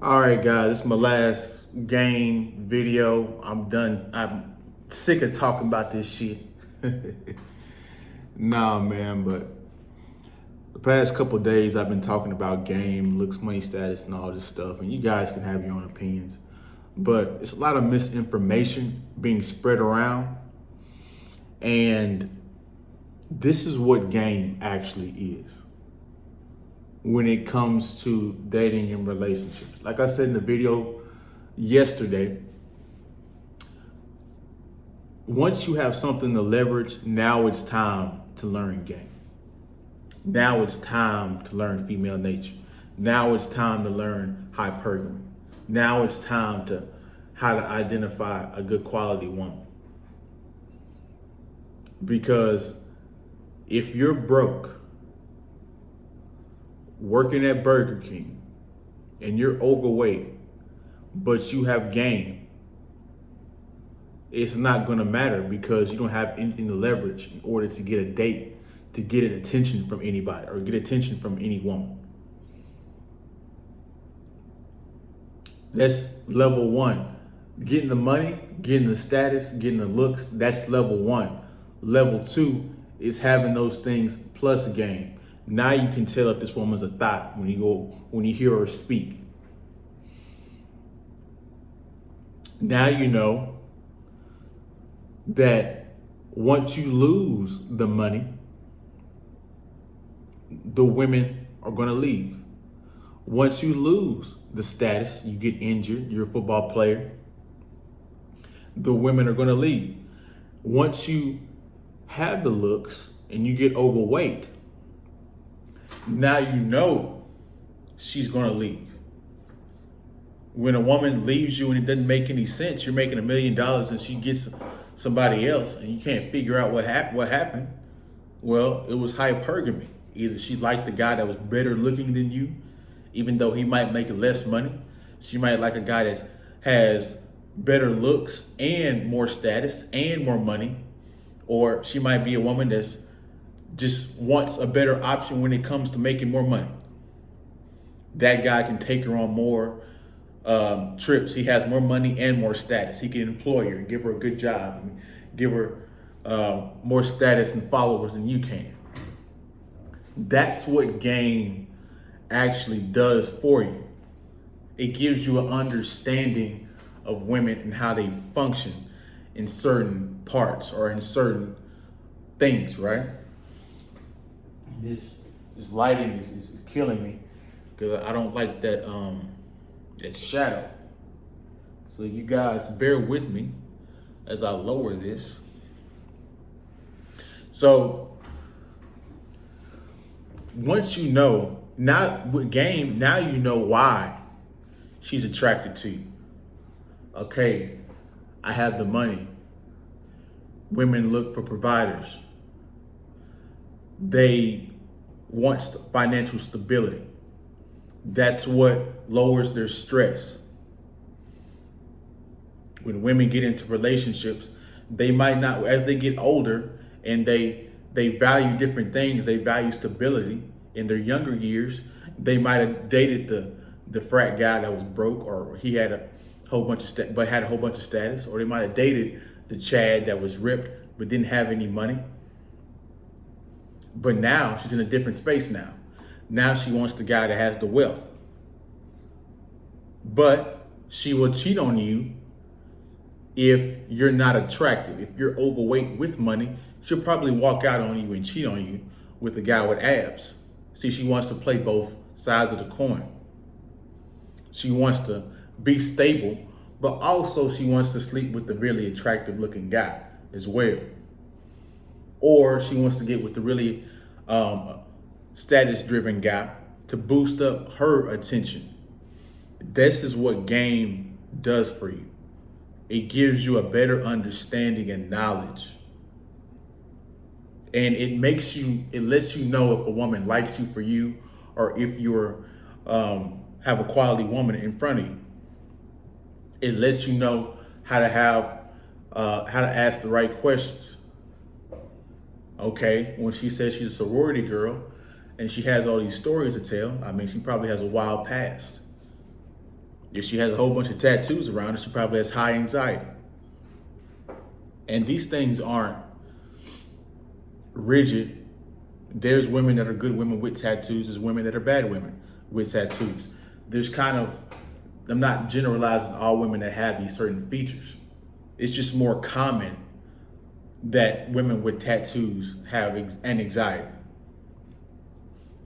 All right, guys, this is my last game video. I'm done. I'm sick of talking about this shit. Nah, man, but the past couple of days I've been talking about game, looks, money status, and all this stuff, and you guys can have your own opinions. But it's a lot of misinformation being spread around, and this is what game actually is when it comes to dating and relationships. Like I said in the video yesterday, once you have something to leverage, now it's time to learn game. Now it's time to learn female nature. Now it's time to learn hypergamy. Now it's time to how to identify a good quality woman. Because if you're broke, working at Burger King, and you're overweight, but you have game, it's not gonna matter because you don't have anything to leverage in order to get a date, to get an attention from anybody or get attention from any woman. That's level one. Getting the money, getting the status, getting the looks, that's level one. Level two is having those things plus game. Now you can tell if this woman's a thought when you hear her speak. Now you know that once you lose the money, the women are going to leave. Once you lose the status, you get injured, you're a football player, the women are going to leave. Once you have the looks and you get overweight, now you know she's going to leave. When a woman leaves you and it doesn't make any sense, you're making $1 million and she gets somebody else and you can't figure out what happened. Well, it was hypergamy. Either she liked the guy that was better looking than you, even though he might make less money. She might like a guy that has better looks and more status and more money. Or she might be a woman that's just wants a better option when it comes to making more money. That guy can take her on more trips. He has more money and more status. He can employ her and give her a good job and give her more status and followers than you can. That's what game actually does for you. It gives you an understanding of women and how they function in certain parts or in certain things, right? This lighting is killing me because I don't like that that shadow. So you guys bear with me as I lower this. So once you know, now with game, now you know why she's attracted to you. Okay, I have the money. Women look for providers. They want financial stability. That's what lowers their stress. When women get into relationships, they might not, as they get older and they value different things, they value stability. In their younger years, they might have dated the frat guy that was broke, or he had a whole bunch of had a whole bunch of status, or they might have dated the Chad that was ripped but didn't have any money. But now she's in a different space now. Now she wants the guy that has the wealth. But she will cheat on you if you're not attractive. If you're overweight with money, she'll probably walk out on you and cheat on you with a guy with abs. See, she wants to play both sides of the coin. She wants to be stable, but also she wants to sleep with the really attractive looking guy as well. Or she wants to get with the really status-driven guy to boost up her attention. This is what game does for you. It gives you a better understanding and knowledge. And it lets you know if a woman likes you for you, or if you're have a quality woman in front of you. It lets you know how to ask the right questions. Okay, when she says she's a sorority girl and she has all these stories to tell, I mean, she probably has a wild past. If she has a whole bunch of tattoos around her, she probably has high anxiety. And these things aren't rigid. There's women that are good women with tattoos. There's women that are bad women with tattoos. There's kind of, I'm not generalizing all women that have these certain features. It's just more common that women with tattoos have an anxiety.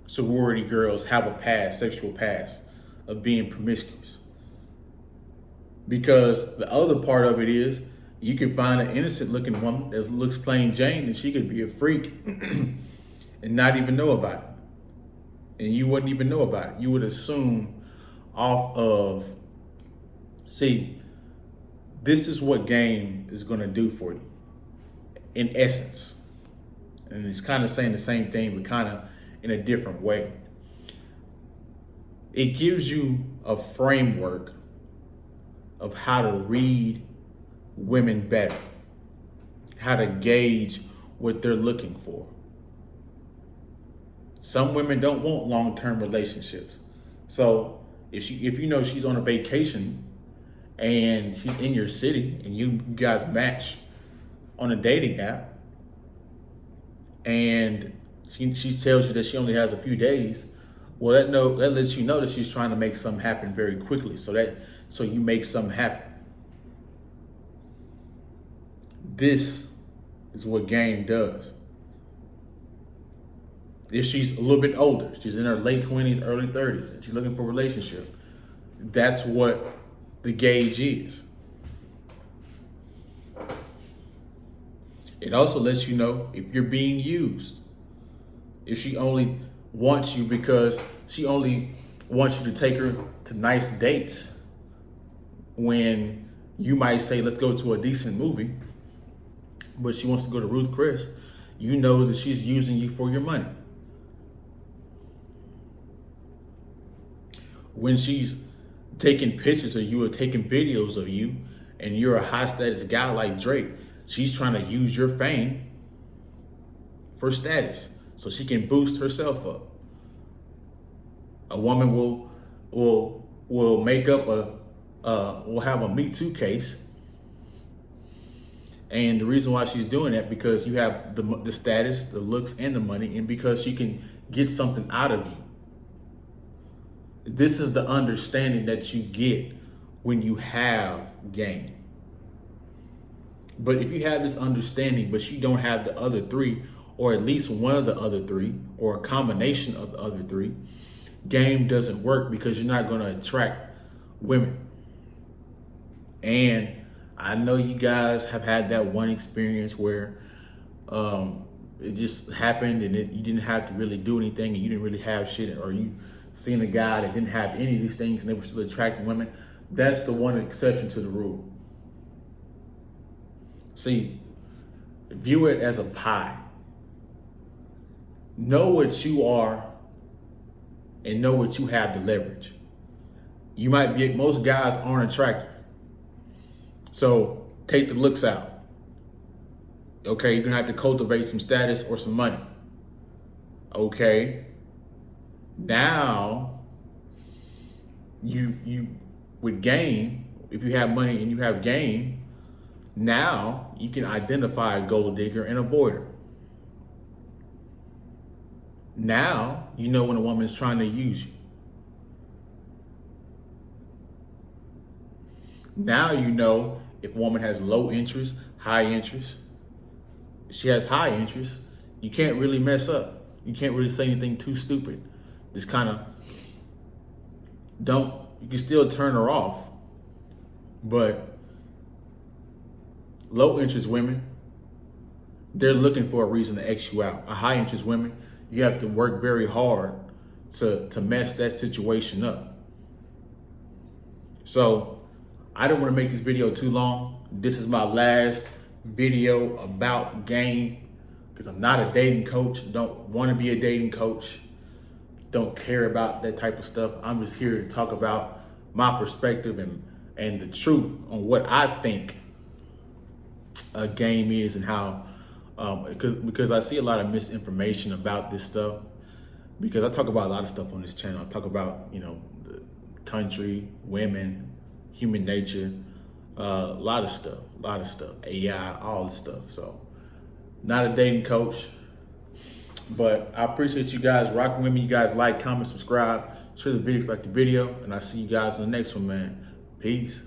Sorority girls have a past, sexual past of being promiscuous. Because the other part of it is, you can find an innocent looking woman that looks plain Jane and she could be a freak and not even know about it. And you wouldn't even know about it. You would assume off of, see, this is what game is going to do for you in essence. And it's kind of saying the same thing, but kind of in a different way. It gives you a framework of how to read women better, how to gauge what they're looking for. Some women don't want long-term relationships. So if you know she's on a vacation and she's in your city and you guys match on a dating app and she tells you that she only has a few days, well, that lets you know that she's trying to make something happen very quickly. So you make something happen. This is what game does. If she's a little bit older, she's in her late 20s, early 30s, and she's looking for a relationship, that's what the gauge is. It also lets you know if you're being used. If she only wants you because she only wants you to take her to nice dates when you might say, let's go to a decent movie, but she wants to go to Ruth Chris, you know that she's using you for your money. When she's taking pictures of you or taking videos of you and you're a high status guy like Drake, she's trying to use your fame for status so she can boost herself up. A woman will make up will have a Me Too case. And the reason why she's doing that, because you have the status, the looks, and the money, and because she can get something out of you. This is the understanding that you get when you have game. But if you have this understanding, but you don't have the other three, or at least one of the other three, or a combination of the other three, game doesn't work because you're not going to attract women. And I know you guys have had that one experience where it just happened and you didn't have to really do anything and you didn't really have shit, or you seen a guy that didn't have any of these things and they were still attracting women. That's the one exception to the rule. See, view it as a pie. Know what you are and know what you have to leverage. You might be, most guys aren't attractive. So take the looks out. Okay, you're gonna have to cultivate some status or some money. Okay. Now you with game, if you have money and you have game, now you can identify a gold digger and avoid her. Now you know when a woman is trying to use you. Now you know if a woman has low interest, high interest. If she has high interest, you can't really mess up. You can't really say anything too stupid. Just kind of you can still turn her off. But low interest women, they're looking for a reason to X you out. A high interest women, you have to work very hard to mess that situation up. So I don't want to make this video too long. This is my last video about game because I'm not a dating coach. Don't want to be a dating coach. Don't care about that type of stuff. I'm just here to talk about my perspective and the truth on what I think a game is and how, because I see a lot of misinformation about this stuff, because I talk about a lot of stuff on this channel. I talk about, country, women, human nature, a lot of stuff, AI, all this stuff. So, not a dating coach, but I appreciate you guys rocking with me. You guys like, comment, subscribe, share the video if you like the video, and I'll see you guys in the next one, man. Peace.